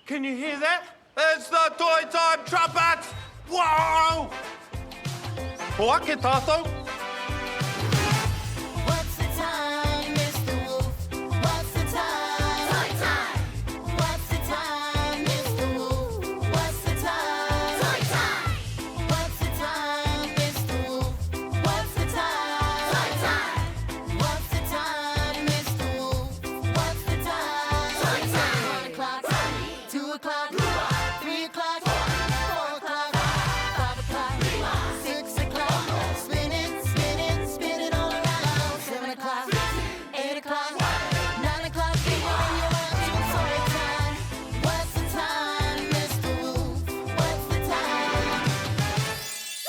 Can you hear that? It's the Toy Time trumpets! Whoa! Hoake tātou. What's the time, Mr. Wolf? What's the time? Toy time! What's the time, Mr. Wolf? What's the time? Toy time! What's the time, Mr. Wolf? What's the time? Toy time! What's the time, Mr. Wolf? What's the time? Toy time! 1 o'clock, 2 o'clock, 3 o'clock, 4 o'clock, 5 o'clock, 6 o'clock. Spin it all around. 7 o'clock, 8 o'clock, 9 o'clock. When you're up to toy time. What's the time, Mr. Wolf? What's the time?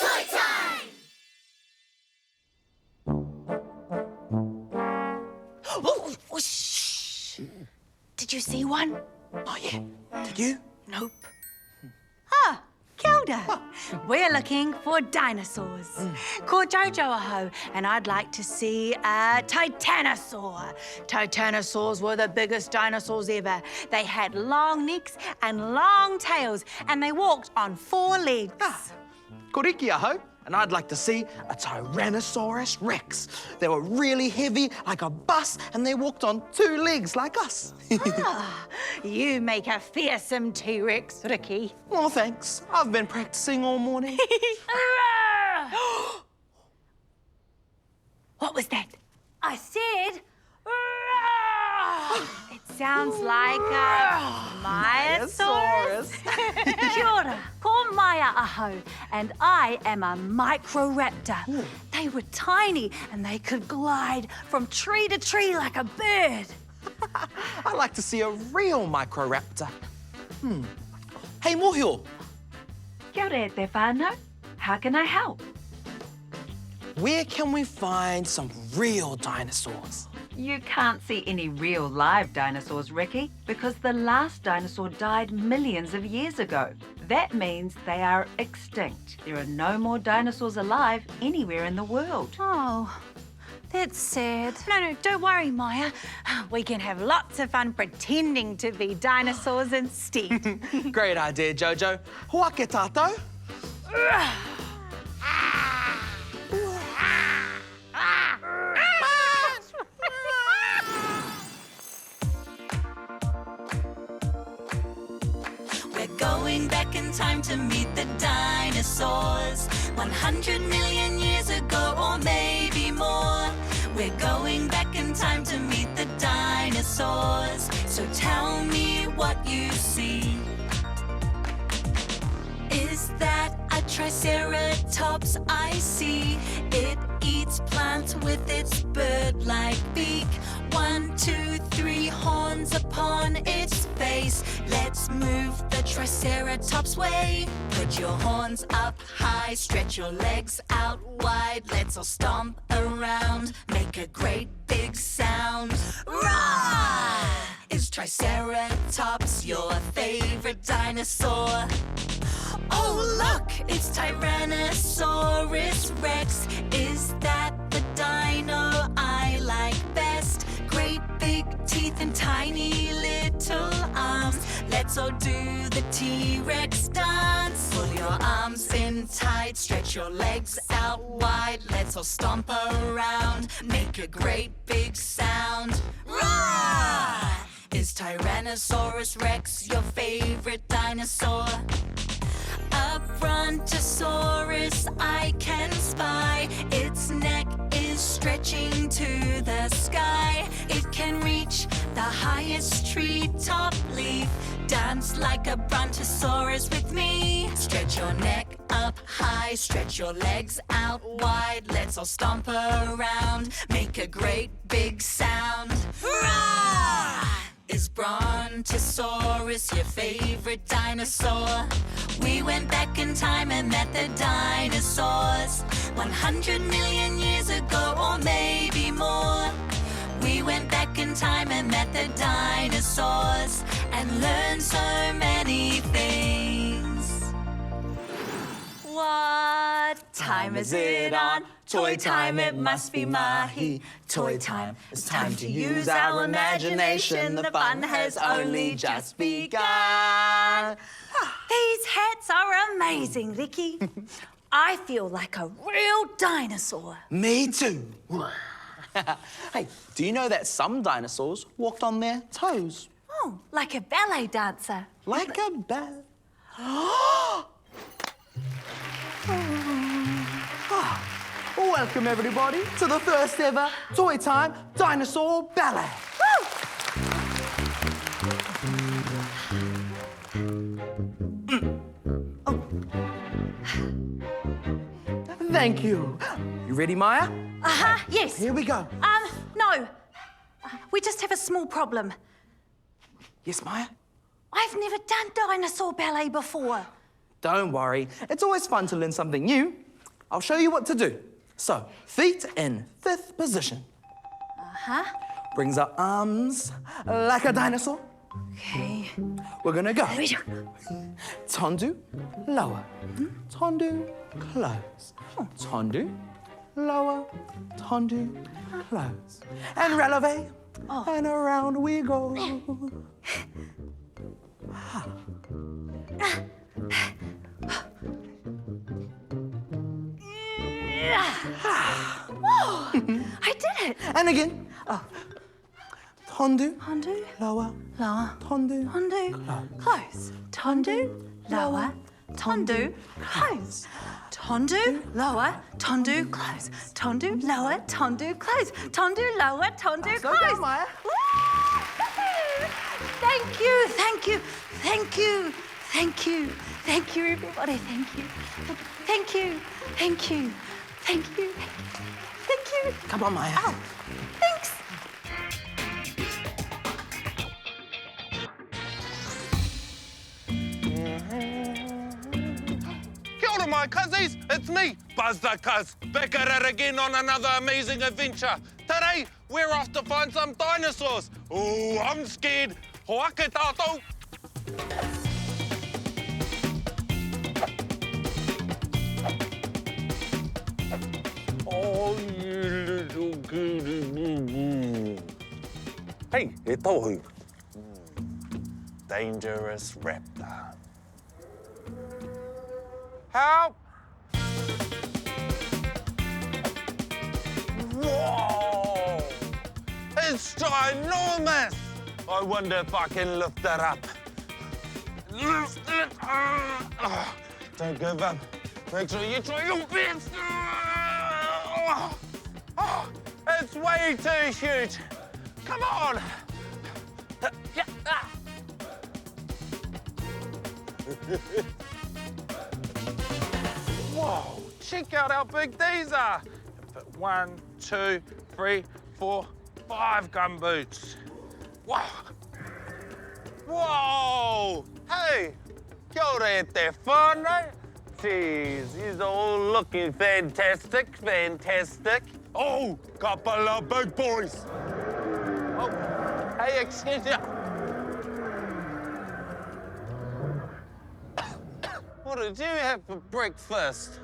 Toy time! Oh, shh! Did you see one? Oh, yeah. Did you? Nope. Ah, kia ora. We're looking for dinosaurs. Ko Jojo aho, and I'd like to see a titanosaur. Titanosaurs were the biggest dinosaurs ever. They had long necks and long tails, and they walked on 4 legs. Koriki aho, and I'd like to see a Tyrannosaurus Rex. They were really heavy, like a bus, and they walked on 2 legs, like us. You make a fearsome T-Rex, Ricky. Oh, thanks. I've been practicing all morning. What was that? I said... It sounds like a Myosaurus. Kia ora, ko Maya aho, and I am a Microraptor. They were tiny and they could glide from tree to tree like a bird. I'd like to see a real Microraptor. Hey, Mōhio, Kia ora te whānau. How can I help? where can we find some real dinosaurs? You can't see any real live dinosaurs, Ricky, because the last dinosaur died millions of years ago. That means they are extinct. There are no more dinosaurs alive anywhere in the world. Oh, that's sad. No, don't worry, Maya. We can have lots of fun pretending to be dinosaurs instead. Great idea, Jojo. Hoake tātou. We're going back in time to meet the dinosaurs. 100 million years ago, or maybe more. We're going back in time to meet the dinosaurs. So tell me what you see. Is that a Triceratops I see? It eats plants with its bird-like beak. 1, 2, 3 horns upon its face. Let's move the Triceratops way. Put your horns up high, stretch your legs out wide. Let's all stomp around, make a great big sound. Roar! Is Triceratops your favorite dinosaur? Oh, look, it's Tyrannosaurus Rex. Is that the dino I like best? Great big teeth and tiny little arms. Let's all do the T-Rex dance. Pull your arms in tight, stretch your legs out wide. Let's all stomp around, make a great big sound. Roar! Is Tyrannosaurus Rex your favorite dinosaur? A Brontosaurus I can spy. Its neck is stretching to the sky. It can reach the highest treetop leaf. Dance like a Brontosaurus with me. Stretch your neck up high, stretch your legs out wide. Let's all stomp around, make a great big sound. Roar! Is Brontosaurus your favorite dinosaur? We went back in time and met the dinosaurs 100 million years ago, or maybe more. We went back in time and met the dinosaurs and learned so many things. What time is it on? Toy time, it must be mahi. Toy time, it's time to use our imagination. The fun has only just begun. These hats are amazing, Ricky. I feel like a real dinosaur. Me too. Hey, do you know that some dinosaurs walked on their toes? Oh, like a ballet dancer. Like a bell. Welcome, everybody, to the first ever Toy Time Dinosaur Ballet. Thank you. You ready, Maya? Yes. Here we go. No. We just have a small problem. Yes, Maya? I've never done dinosaur ballet before. Don't worry. It's always fun to learn something new. I'll show you what to do. So, feet in fifth position. Brings our arms like a dinosaur. Okay. We're gonna go. Here we go. Tondu, lower. Tondu, close. Tondu, lower. Tondu, close. And releve. And around we go. Whoa! I did it. And again. Tondu, Tondu, lower. lower. Tondu, Tondu, close. Tondu, lower. Tondu, close. Tondu, lower. Tondu, close. Tondu, lower. Tondu, close. Tondu, lower. Tondu, Slow close. down, Maya. Woo! Thank you, thank you, thank you, thank you, thank you, everybody. Thank you, thank you, thank you, thank you, thank you. Come on, Maya. Oh, thanks. Kia ora, my cuzzies. It's me, Buzz the Cuz, back at it again on another amazing adventure. Today, we're off to find some dinosaurs. Oh, I'm scared. Hoake tātou. Oh, you little goody. Hey, e tohu. Dangerous raptor. Help! Whoa! It's ginormous! I wonder if I can lift it up. Lift it up! Don't give up. Make sure you try your best. It's way too huge. Come on! Whoa, check out how big these are. 1, 2, 3, 4, 5 gumboots. Whoa. Whoa. Hey, kia ora e te whānau. Jeez, you're all looking fantastic, fantastic. Oh, couple of big boys. Oh, hey, excuse me. What did you have for breakfast?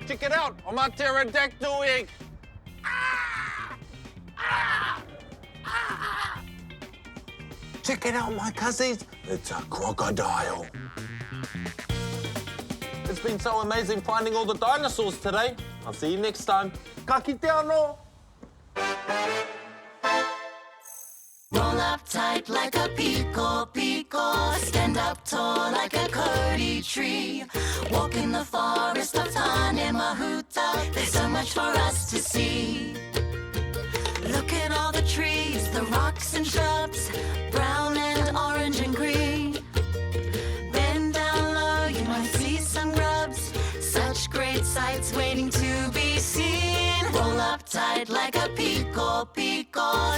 Check it out, on my pterodactyl egg. Check it out, my cousins. It's a crocodile. It's been so amazing finding all the dinosaurs today. I'll see you next time. Ka kite anō. Roll up tight like a pico. Stand up tall like a Cody tree. Walk in the forest of Tanemahuta. There's so much for us to see. Look at all the trees, the rocks and shrubs, brown and orange and green. Then down low you might see some grubs. Such great sights waiting to be seen. Roll up tight like a pico.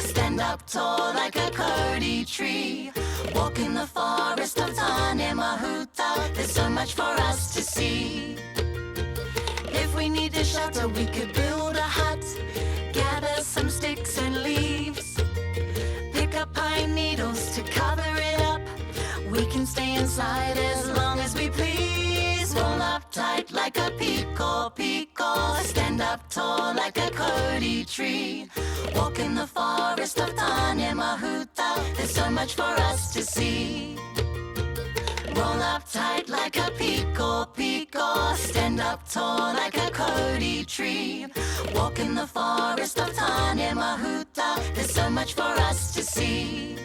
Stand up tall like a Cody tree. Walk in the forest of Tanemahuta. There's so much for us to see. If we need a shelter, we could build a hut. Gather some sticks and leaves. Pick up pine needles to cover it up. We can stay inside as long as we please. Roll tight like a peacock, stand up tall like a Cody tree. Walk in the forest of Tanemahuta, there's so much for us to see. Roll up tight like a peacock, stand up tall like a Cody tree. Walk in the forest of Tanemahuta, there's so much for us to see.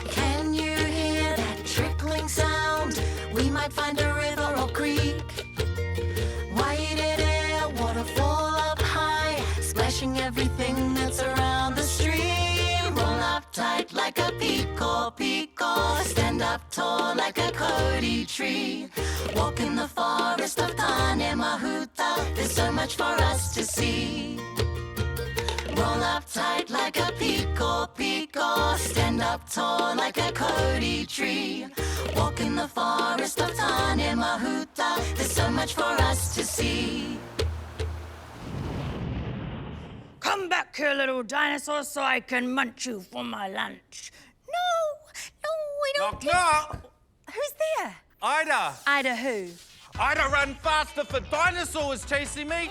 Can you hear that trickling sound? We might find a river or creek. Whited air, waterfall up high, splashing everything that's around the stream. Roll up tight like a peacock, stand up tall like a Cody tree. Walk in the forest of Tanemahuta, there's so much for us to see. Roll up tight like a peacock, stand up tall like a Cody tree. Walk in the forest of Tanemahuta, there's so much for us to see. Come back here, little dinosaur, so I can munch you for my lunch. No, we don't. Knock. Who's there? Ida. Ida who? Ida, run faster for dinosaurs chasing me.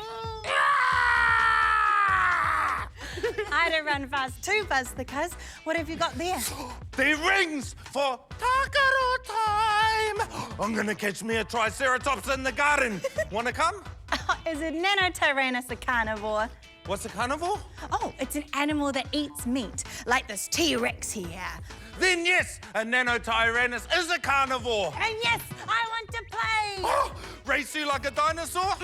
Ida run fast too, Buzz the Cuz. What have you got there? The rings for Takaro time. I'm gonna catch me a Triceratops in the garden. Wanna come? Is it Nanotyrannus a carnivore? What's a carnivore? Oh, it's an animal that eats meat, like this T-Rex here. Then yes, a Nanotyrannus is a carnivore. And yes, I want to play. Oh, race you like a dinosaur?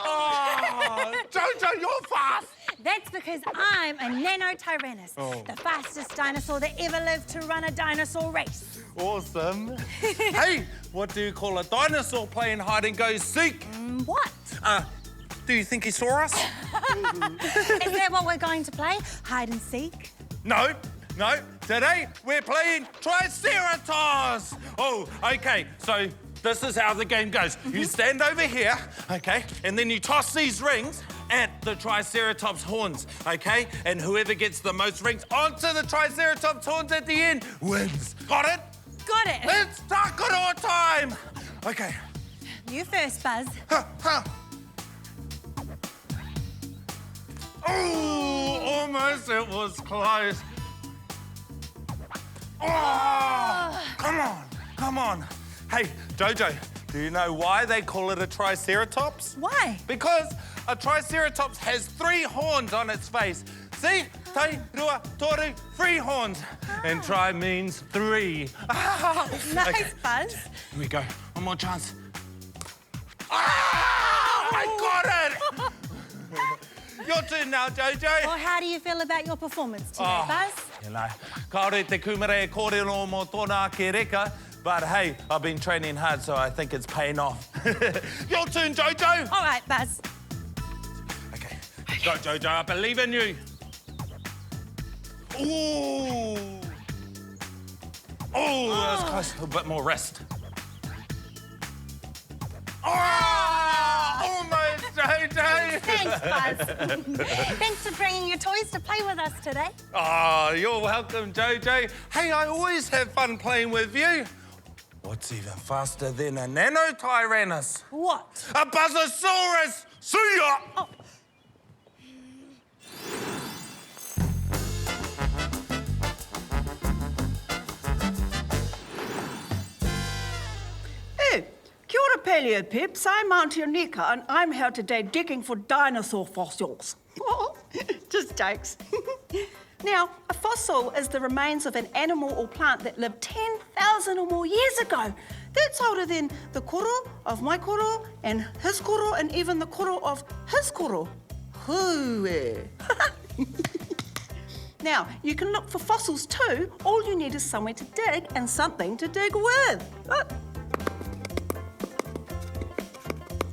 Oh, Jojo, you're fast. That's because I'm a Nanotyrannus, the fastest dinosaur that ever lived to run a dinosaur race. Awesome. Hey, what do you call a dinosaur playing hide and go seek? What? Do you think he saw us? Is that what we're going to play? Hide and seek? No. Today we're playing Triceratops. Oh, okay. So this is how the game goes. You stand over here, okay, and then you toss these rings at the Triceratops horns, okay? And whoever gets the most rings onto the Triceratops horns at the end wins. Got it? Got it. It's Takaro time. Okay. You first, Buzz. Oh, almost. It was close. Oh, come on. Hey, Jojo, do you know why they call it a Triceratops? Why? Because a Triceratops has 3 horns on its face. See? Tai, rua, toru, 3 horns. And tri means 3. Nice, Okay. Buzz. Here we go. One more chance. Ah! I got it! Your turn now, Jojo. Well, how do you feel about your performance today, Buzz? You know, kaore te kumare kōrero mō tōna ke reka, but hey, I've been training hard, so I think it's paying off. Your turn, Jojo. All right, Buzz. Okay, go, Jojo, I believe in you. Ooh. Oh, that was close. A bit more rest. Oh, almost, Jojo. Thanks, Buzz. Thanks for bringing your toys to play with us today. Oh, you're welcome, Jojo. Hey, I always have fun playing with you. What's even faster than a Nanotyrannus? What? A Buzzosaurus! See ya! Oh. Hey, kia ora paleo peeps. I'm Auntie Onika and I'm here today digging for dinosaur fossils. Just jokes. Now, a fossil is the remains of an animal or plant that lived 10,000 or more years ago. That's older than the koro of my koro and his koro and even the koro of his koro. Hooey. Now, you can look for fossils too. All you need is somewhere to dig and something to dig with. Look.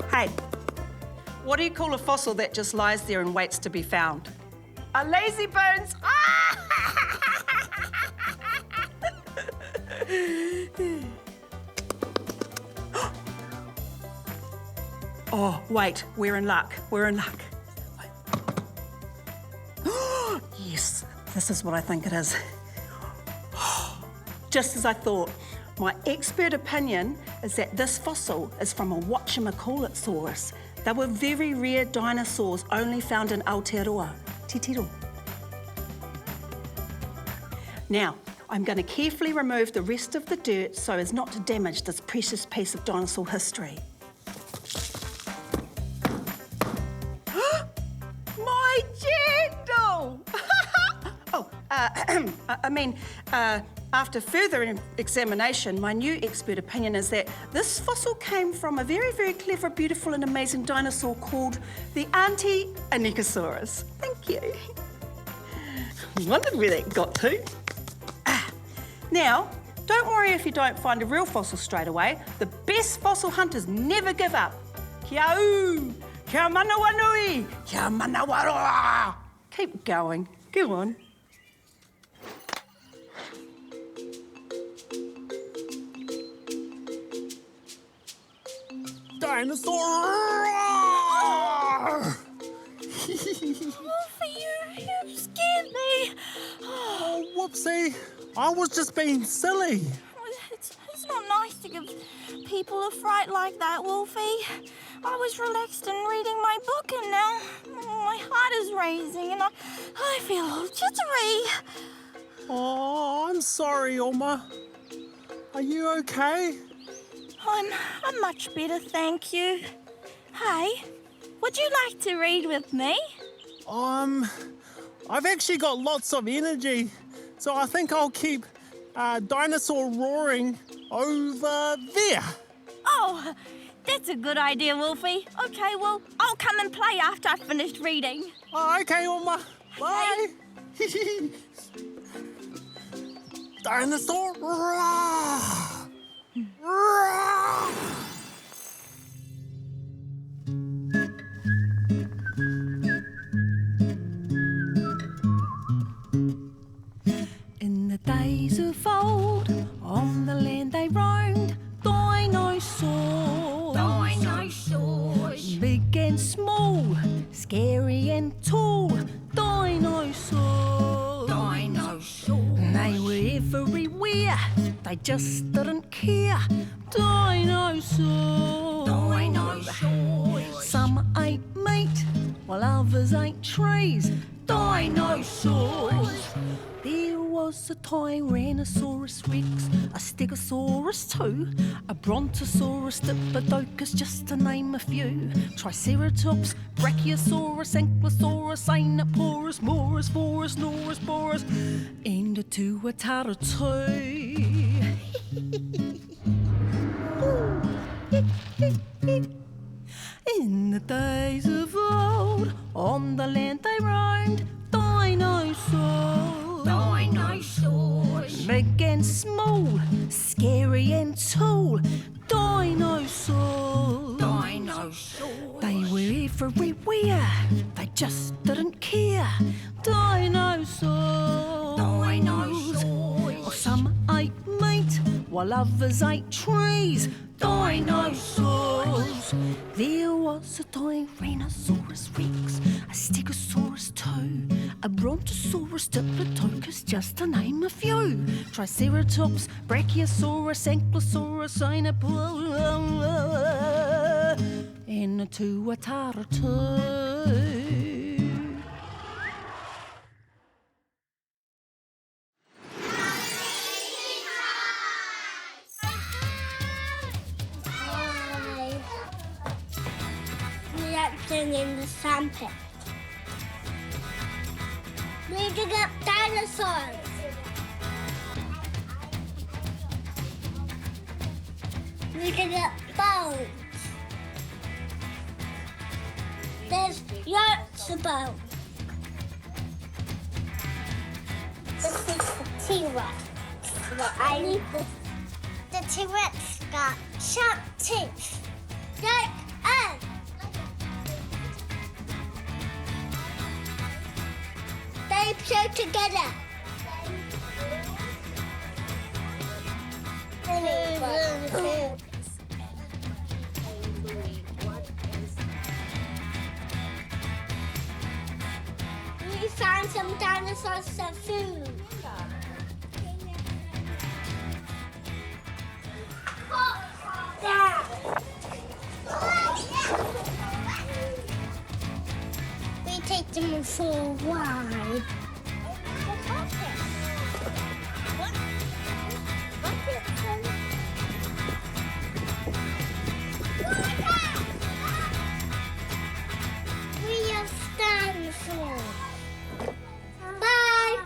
Hey, what do you call a fossil that just lies there and waits to be found? A lazy bones. Oh, wait, we're in luck. This is what I think it is. Just as I thought. My expert opinion is that this fossil is from a whatchamacallitsaurus. They were very rare dinosaurs only found in Aotearoa, Titiro. Now, I'm going to carefully remove the rest of the dirt so as not to damage this precious piece of dinosaur history. My jandal! After further examination, my new expert opinion is that this fossil came from a very, very clever, beautiful and amazing dinosaur called the Auntie Ankylosaurus. Thank you. Wondered where that got to. Now, don't worry if you don't find a real fossil straight away. The best fossil hunters never give up. Kia ū, kia manawanui, kia manawaroa. Keep going. Go on. Dinosaur! Wolfie, you scared me. Oh, whoopsie. I was just being silly. It's not nice to give people a fright like that, Wolfie. I was relaxed and reading my book, and now my heart is racing, and I feel all jittery. Oh, I'm sorry, Oma. Are you okay? I'm much better, thank you. Hey, would you like to read with me? I've actually got lots of energy, so I think I'll keep Dinosaur Roaring over there. Oh, that's a good idea, Wolfie. Okay, well, I'll come and play after I've finished reading. Oh, okay, Oma. Bye. Dinosaur roar! Roar! In the days of old, on the land they roamed, dinosaurs. Dinosaurs. Big and small, scary and tall, dinosaurs. Dinosaurs. They were everywhere, they just didn't care. Dinosaurs. Dinosaurs. Some ate meat, while others ate trees. Dinosaurs. There was a Tyrannosaurus Rex, a Stegosaurus too, a Brontosaurus, Diplodocus, just to name a few. Triceratops, Brachiosaurus, Ankylosaurus, Aenoporus, Morus, Forus, Norus, Boris, and a Tuatara too. In the days of old, on the land they roamed, dinosaurs. Dinosaurs. Big and small, scary and tall, dinosaurs. Dinosaurs. They were everywhere, they just didn't care. Dinosaurs. Dinosaurs. Some ate meat, while others ate trees. Dinosaurs. There was a Tyrannosaurus Rex, a Stegosaurus too, a Brontosaurus, Diplodocus, just to name a few. Triceratops, Brachiosaurus, Ankylosaurus, Aenoporus, and a Tuatara too. Reacting in the sandpit. Reading up dinosaurs. Reading up bones. There's lots of bones. This is the T-Rex. I need this. The T-Rex got sharp teeth. Like us. They play together. We found some dinosaurs some food. Dad. We take them for a ride. We are dinosaurs. Bye.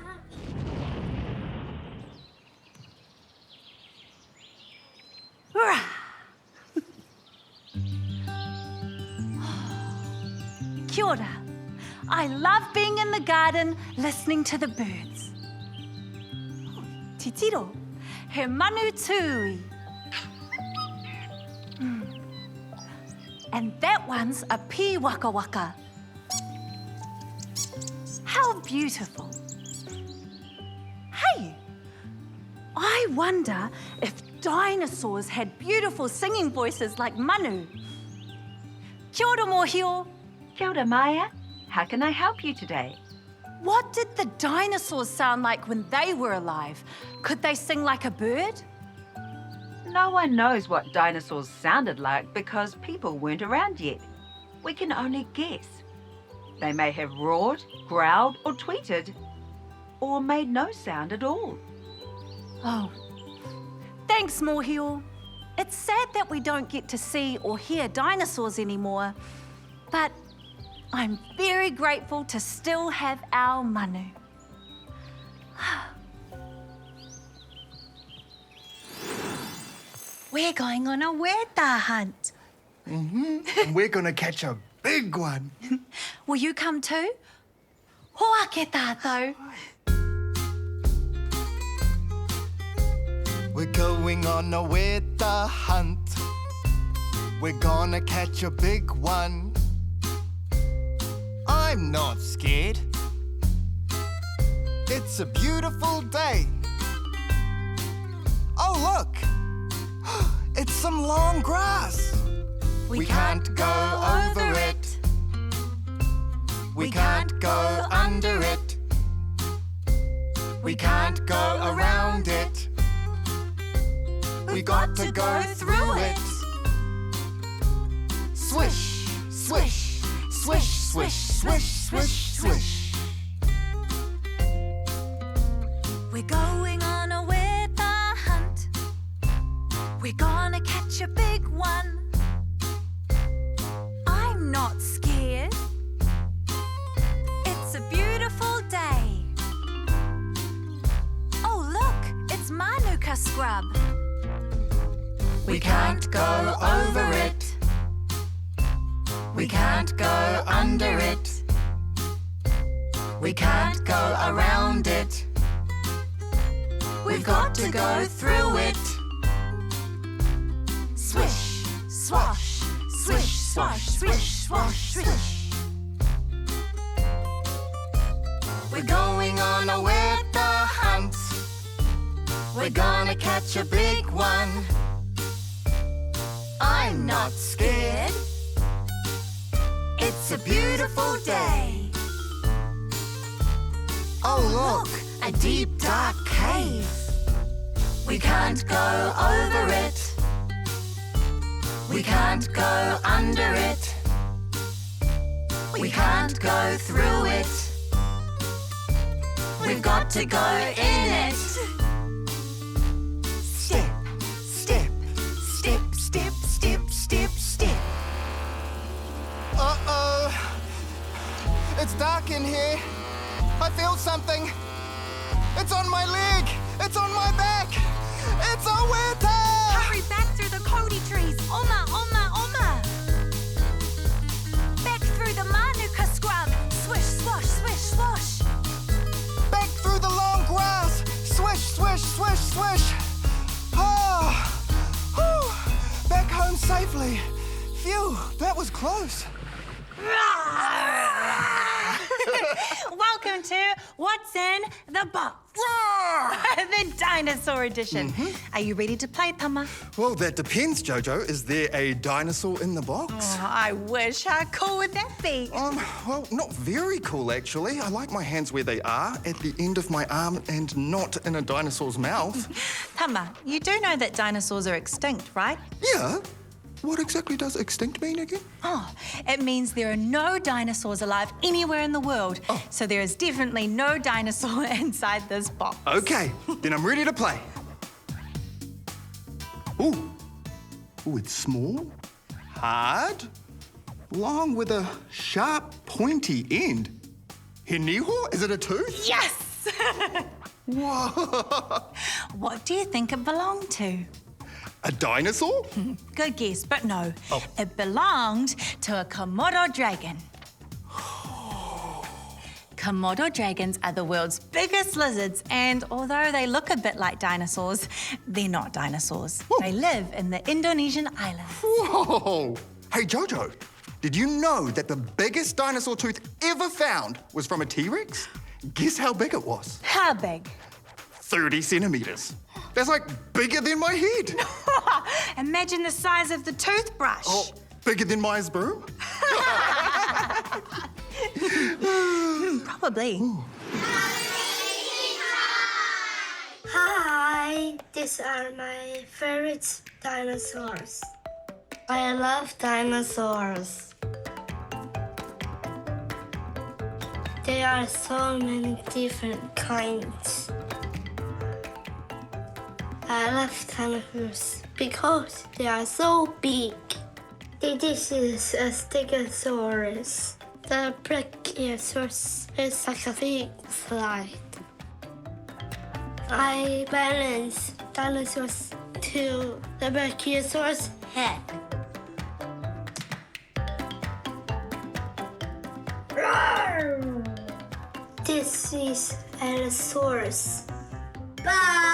Hurrah! Kia ora. I love being in the garden listening to the birds. Oh, titiro, he manu tui. And that one's a pea waka waka. How beautiful. Hey, I wonder if dinosaurs had beautiful singing voices like Manu. Kia ora, Mōhio. Kia ora, Maya. How can I help you today? What did the dinosaurs sound like when they were alive? Could they sing like a bird? No one knows what dinosaurs sounded like because people weren't around yet. We can only guess. They may have roared, growled, or tweeted, or made no sound at all. Oh, thanks, Mōhio. It's sad that we don't get to see or hear dinosaurs anymore, but I'm very grateful to still have our manu. We're going on a weta hunt. And we're gonna catch a big one. Will you come too? Hoa ke tātou. We're going on a weta hunt. We're gonna catch a big one. I'm not scared. It's a beautiful day. Oh, look! It's some long grass. We can't go over it. We can't go under it. We can't go around it. We got to go through it. Swish, swish, swish, swish, swish, swish, swish. We're going on a weather hunt. We're gonna catch a big one. I'm not scared. It's a beautiful day. Oh, look, it's Manuka scrub. We can't go over it. We can't go under it. We can't go around it. We've got to go through it. Swish, swash, swish, swash, swish, swash, swish. We're going on a weather hunt. We're gonna catch a big one. I'm not scared. It's a beautiful day. Oh, look, a deep, dark cave. We can't go over it. We can't go under it. We can't go through it. We've got to go in it. Step, step, step, step, step, step, step. Uh-oh. It's dark in here. I feel something. It's on my leg. It's on my back. It's a winter. Hurry back through the Cody trees. Oma, oma, oma. Back through the Manuka scrub. Swish, swash, swish, swash. Back through the long grass. Swish, swish, swish, swish. Oh, whew. Back home safely. Phew, that was close. Welcome to What's in the Box. The dinosaur edition. Are you ready to play, Tama? Well, that depends, Jojo. Is there a dinosaur in the box? Oh, I wish. How cool would that be? Well, not very cool, actually. I like my hands where they are, at the end of my arm and not in a dinosaur's mouth. Tama, you do know that dinosaurs are extinct, right? Yeah. What exactly does extinct mean again? Oh, it means there are no dinosaurs alive anywhere in the world. Oh. So there is definitely no dinosaur inside this box. Okay, then I'm ready to play. Ooh. Ooh, it's small, hard, long with a sharp, pointy end. Hiniho? Is it a tooth? Yes! Whoa! What do you think it belonged to? A dinosaur? Good guess, but no. Oh. It belonged to a Komodo dragon. Komodo dragons are the world's biggest lizards, and although they look a bit like dinosaurs, they're not dinosaurs. Whoa. They live in the Indonesian islands. Whoa! Hey, Jojo, did you know that the biggest dinosaur tooth ever found was from a T-Rex? Guess how big it was? How big? 30 centimeters. That's like bigger than my head. Imagine the size of the toothbrush. Oh, bigger than Maya's broom? Probably. Hi, these are my favorite dinosaurs. I love dinosaurs. There are so many different kinds. I love dinosaurs because they are so big. This is a Stegosaurus. The Brachiosaurus is like a big slide. I balance dinosaurs to the Brachiosaurus head. Roar! This is Allosaurus. Bye!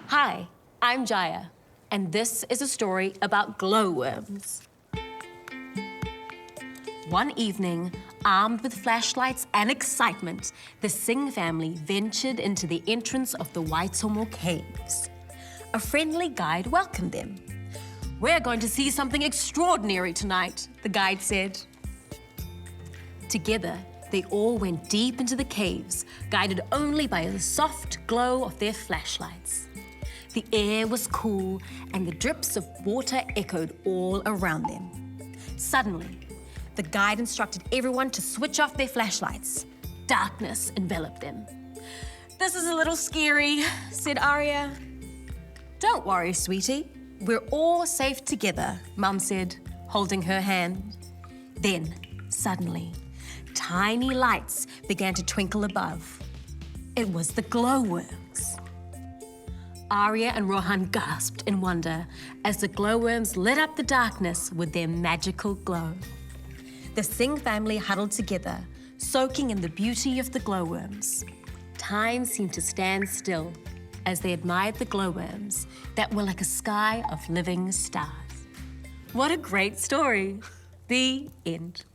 Hi, I'm Jaya, and this is a story about glowworms. One evening, armed with flashlights and excitement, the Singh family ventured into the entrance of the Waitomo Caves. A friendly guide welcomed them. "We're going to see something extraordinary tonight," the guide said. Together, they all went deep into the caves, guided only by the soft glow of their flashlights. The air was cool, and the drips of water echoed all around them. Suddenly, the guide instructed everyone to switch off their flashlights. Darkness enveloped them. "This is a little scary," said Arya. "Don't worry, sweetie. We're all safe together," Mum said, holding her hand. Then, suddenly, tiny lights began to twinkle above. It was the glowworms. Arya and Rohan gasped in wonder as the glowworms lit up the darkness with their magical glow. The Singh family huddled together, soaking in the beauty of the glowworms. Time seemed to stand still as they admired the glowworms that were like a sky of living stars. What a great story. The end.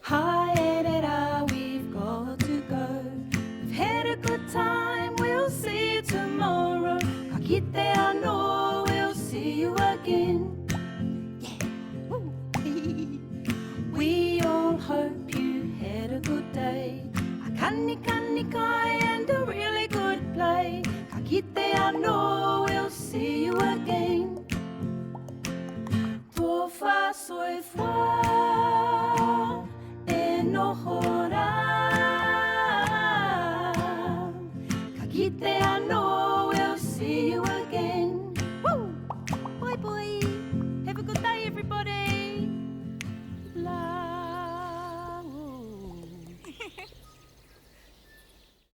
Hi, editor, we've got to go. We've had a good time, we'll see you tomorrow. Kakite ano, we'll see you again. We all hope you had a good day. A kani kai and a really good play. Kakite ano, we'll see you again. Tofa soy fwa.